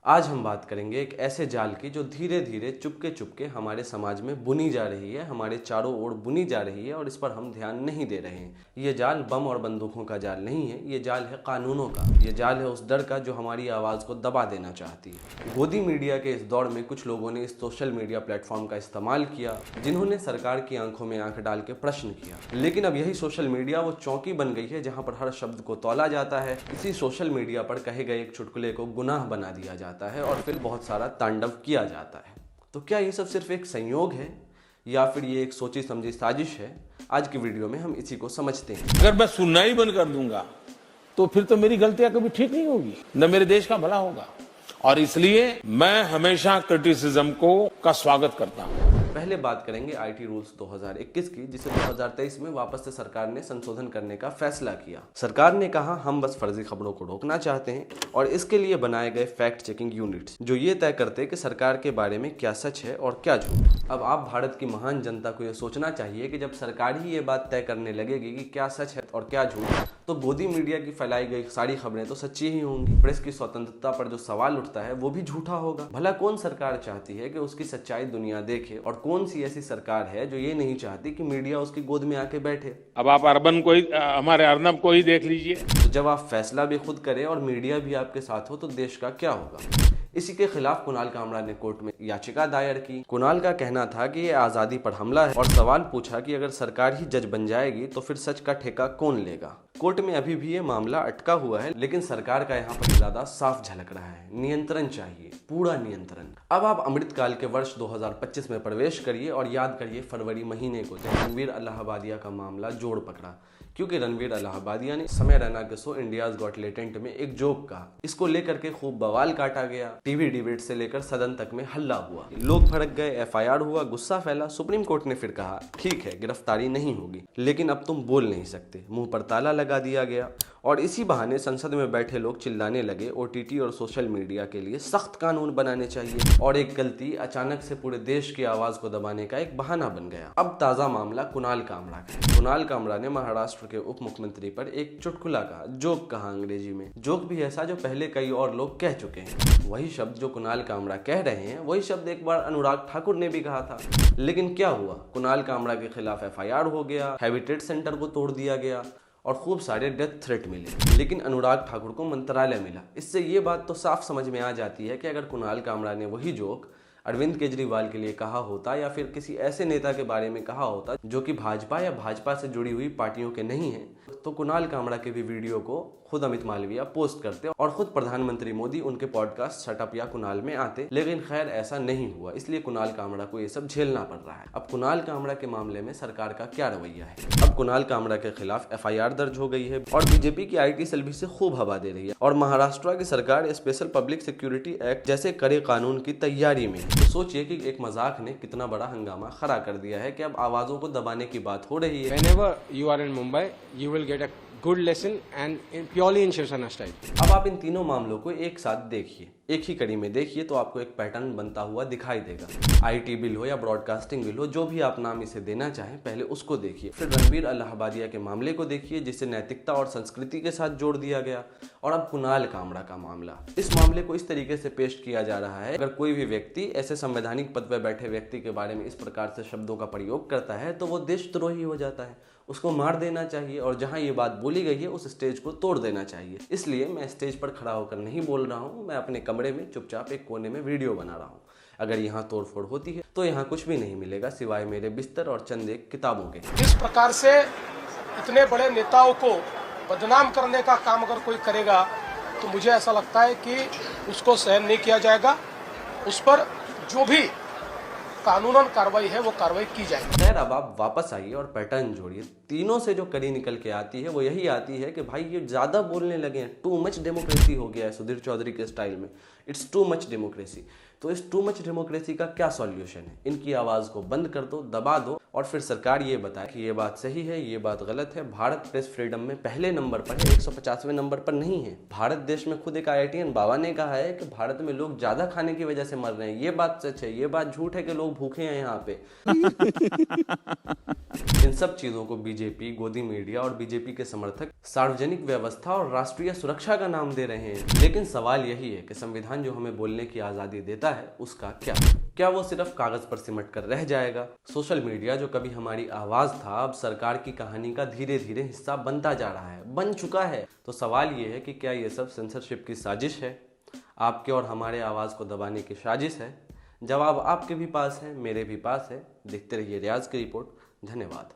आज हम बात करेंगे एक ऐसे जाल की जो धीरे धीरे चुपके चुपके हमारे समाज में बुनी जा रही है, हमारे चारों ओर बुनी जा रही है और इस पर हम ध्यान नहीं दे रहे हैं। ये जाल बम और बंदूकों का जाल नहीं है, ये जाल है कानूनों का। ये जाल है उस डर का जो हमारी आवाज़ को दबा देना चाहती है। गोदी मीडिया के इस दौर में कुछ लोगों ने इस सोशल मीडिया प्लेटफॉर्म का इस्तेमाल किया, जिन्होंने सरकार की आंखों में आंख डाल के प्रश्न किया। लेकिन अब यही सोशल मीडिया वो चौकी बन गई है जहाँ पर हर शब्द को तौला जाता है। इसी सोशल मीडिया पर कहे गए एक चुटकुले को गुनाह बना दिया जाता है और फिर बहुत सारा तांडव किया जाता है। तो क्या ये सब सिर्फ एक संयोग है या फिर ये एक सोची समझी साजिश है? आज की वीडियो में हम इसी को समझते हैं। अगर मैं सुनना ही बंद कर दूंगा तो फिर तो मेरी गलतियां कभी ठीक नहीं होगी, न मेरे देश का भला होगा। और इसलिए मैं हमेशा क्रिटिसिज्म का स्वागत करता हूं। पहले बात करेंगे आईटी रूल्स 2021 की, जिसे 2023 में वापस से सरकार ने संशोधन करने का फैसला किया। सरकार ने कहा हम बस फर्जी खबरों को रोकना चाहते हैं और इसके लिए बनाए गए फैक्ट चेकिंग यूनिट्स जो ये तय करते हैं कि सरकार के बारे में क्या सच है और क्या झूठ। अब आप भारत की महान जनता को यह सोचना चाहिए कि जब सरकार ही ये बात तय करने लगेगी कि क्या सच है और क्या झूठ, तो गोदी मीडिया की फैलाई गई सारी खबरें तो सच्ची ही होंगी। प्रेस की स्वतंत्रता पर जो सवाल उठता है वो भी झूठा होगा। भला कौन सरकार चाहती है कि उसकी सच्चाई दुनिया देखे और कौन सी ऐसी सरकार है जो ये नहीं चाहती कि मीडिया उसकी गोद में आके बैठे? अब आप अर्बन को ही, हमारे अर्नब को ही देख लीजिए। तो जब आप फैसला भी खुद करें और मीडिया भी आपके साथ हो तो देश का क्या होगा? इसी के खिलाफ कुणाल कामरा ने कोर्ट में याचिका दायर की। कुणाल का कहना था कि ये आजादी पर हमला है और सवाल पूछा कि अगर सरकार ही जज बन जाएगी तो फिर सच का ठेका कौन लेगा। कोर्ट में अभी भी ये मामला अटका हुआ है, लेकिन सरकार का यहाँ पर इरादा साफ झलक रहा है। नियंत्रण चाहिए, पूरा नियंत्रण। अब आप अमृतकाल के वर्ष 2025 में प्रवेश करिए और याद करिए फरवरी महीने को जब रणवीर अलाहाबादिया का मामला जोड़ पकड़ा, क्योंकि रणवीर अलाहाबादिया ने समय रैना के शो इंडियाज गॉट टैलेंट में एक जोक कहा। इसको लेकर के खूब बवाल काटा गया। टीवी डिबेट से लेकर सदन तक में हल्ला हुआ, लोग भड़क गए, एफआईआर हुआ, गुस्सा फैला। सुप्रीम कोर्ट ने फिर कहा ठीक है गिरफ्तारी नहीं होगी, लेकिन अब तुम बोल नहीं सकते। मुंह पर ताला लगा दिया गया और इसी बहाने संसद में बैठे लोग चिल्लाने लगे ओटीटी और सोशल मीडिया के लिए सख्त कानून बनाने चाहिए। और एक गलती अचानक से पूरे देश की आवाज को दबाने का एक बहाना बन गया। अब ताजा मामला कुणाल कामरा का। कुणाल कामरा ने महाराष्ट्र के उप मुख्यमंत्री पर एक चुटकुला कहा, जोक कहा अंग्रेजी में। जोक भी ऐसा जो पहले कई और लोग कह चुके हैं। वही शब्द जो कुणाल कामरा कह रहे हैं वही शब्द एक बार अनुराग ठाकुर ने भी कहा था। लेकिन क्या हुआ? कुणाल कामरा के खिलाफ एफआईआर हो गया, हैबिटेट सेंटर को तोड़ दिया गया और खूब सारे डेथ थ्रेट मिले। लेकिन अनुराग ठाकुर को मंत्रालय मिला। इससे ये बात तो साफ समझ में आ जाती है कि अगर कुणाल कामरा ने वही जोक अरविंद केजरीवाल के लिए कहा होता या फिर किसी ऐसे नेता के बारे में कहा होता जो कि भाजपा या भाजपा से जुड़ी हुई पार्टियों के नहीं है, तो कुणाल कामरा के भी वीडियो को खुद अमित मालविया पोस्ट करते और खुद प्रधानमंत्री मोदी उनके पॉडकास्ट शटअप या कुणाल में आते। लेकिन खैर ऐसा नहीं हुआ, इसलिए कुणाल कामरा को ये सब झेलना पड़ रहा है। अब कुणाल कामरा के मामले में सरकार का क्या रवैया है? अब कुणाल कामरा के खिलाफ एफआईआर दर्ज हो गई है और बीजेपी की आईटी सेल भी से खूब हवा दे रही है और महाराष्ट्र की सरकार स्पेशल पब्लिक सिक्योरिटी एक्ट जैसे कड़े कानून की तैयारी में। तो सोचिए कि एक मजाक ने कितना बड़ा हंगामा खड़ा कर दिया है कि अब आवाजों को दबाने की बात हो रही है। Whenever you are in Mumbai, you will get a good lesson and purely in Shiv Sena style. अब आप इन तीनों मामलों को एक साथ देखिए, एक ही कड़ी में देखिए तो आपको एक पैटर्न बनता हुआ दिखाई देगा। आईटी बिल हो या ब्रॉडकास्टिंग बिल हो, जो भी आप नाम इसे देना चाहें, पहले उसको देखिए। फिर रणवीर अलाहाबादिया के मामले को देखिए जिसे नैतिकता और संस्कृति के साथ जोड़ दिया गया। और अब कुणाल कामरा का मामला। इस मामले को इस तरीके से पेश किया जा रहा है, अगर कोई भी व्यक्ति ऐसे संवैधानिक पद पर बैठे व्यक्ति के बारे में इस प्रकार से शब्दों का प्रयोग करता है तो वो देशद्रोही हो जाता है, उसको मार देना चाहिए और जहां ये बात बोली गई है उस स्टेज को तोड़ देना चाहिए। इसलिए मैं स्टेज पर खड़ा होकर नहीं बोल रहा हूँ, मैं अपने कमरे में चुपचाप एक कोने में वीडियो बना रहा हूँ। अगर यहाँ तोड़फोड़ होती है तो यहाँ कुछ भी नहीं मिलेगा सिवाय मेरे बिस्तर और चंद एक किताबों के। इस प्रकार से इतने बड़े नेताओं को बदनाम करने का काम अगर कोई करेगा तो मुझे ऐसा लगता है कि उसको सहन नहीं किया जाएगा। उस पर जो भी कानूनन कार्रवाई है वो कार्रवाई की जाएगी। खैर अब आप वापस आइए और पैटर्न जोड़िए। तीनों से जो कड़ी निकल के आती है वो यही आती है कि भाई ये ज्यादा बोलने लगे हैं, टू मच डेमोक्रेसी हो गया है सुधीर चौधरी के स्टाइल में। It's too much democracy. तो इस टू मच डेमोक्रेसी का क्या सॉल्यूशन है? इनकी आवाज को बंद कर दो, दबा दो और फिर सरकार ये बताए कि ये बात सही है, ये बात गलत है। भारत प्रेस फ्रीडम में पहले नंबर पर है, 150वें नंबर पर नहीं है। भारत देश में खुद एक IITian बाबा ने कहा है कि भारत में लोग ज्यादा खाने की वजह से मर रहे हैं। ये बात सच है, ये बात झूठ है कि लोग भूखे हैं यहाँ पे। इन सब चीजों को बीजेपी, गोदी मीडिया और बीजेपी के समर्थक सार्वजनिक व्यवस्था और राष्ट्रीय सुरक्षा का नाम दे रहे हैं। लेकिन सवाल यही है कि संविधान जो हमें बोलने की आजादी देता है उसका क्या वो सिर्फ कागज पर सिमट कर रह जाएगा? सोशल मीडिया जो कभी हमारी आवाज था, अब सरकार की कहानी का धीरे धीरे हिस्सा बनता जा रहा है, बन चुका है। तो सवाल ये है कि क्या ये सब सेंसरशिप की साजिश है, आपके और हमारे आवाज को दबाने की साजिश है? जवाब आपके भी पास है, मेरे भी पास है। देखते रहिए रियाज की रिपोर्ट। धन्यवाद।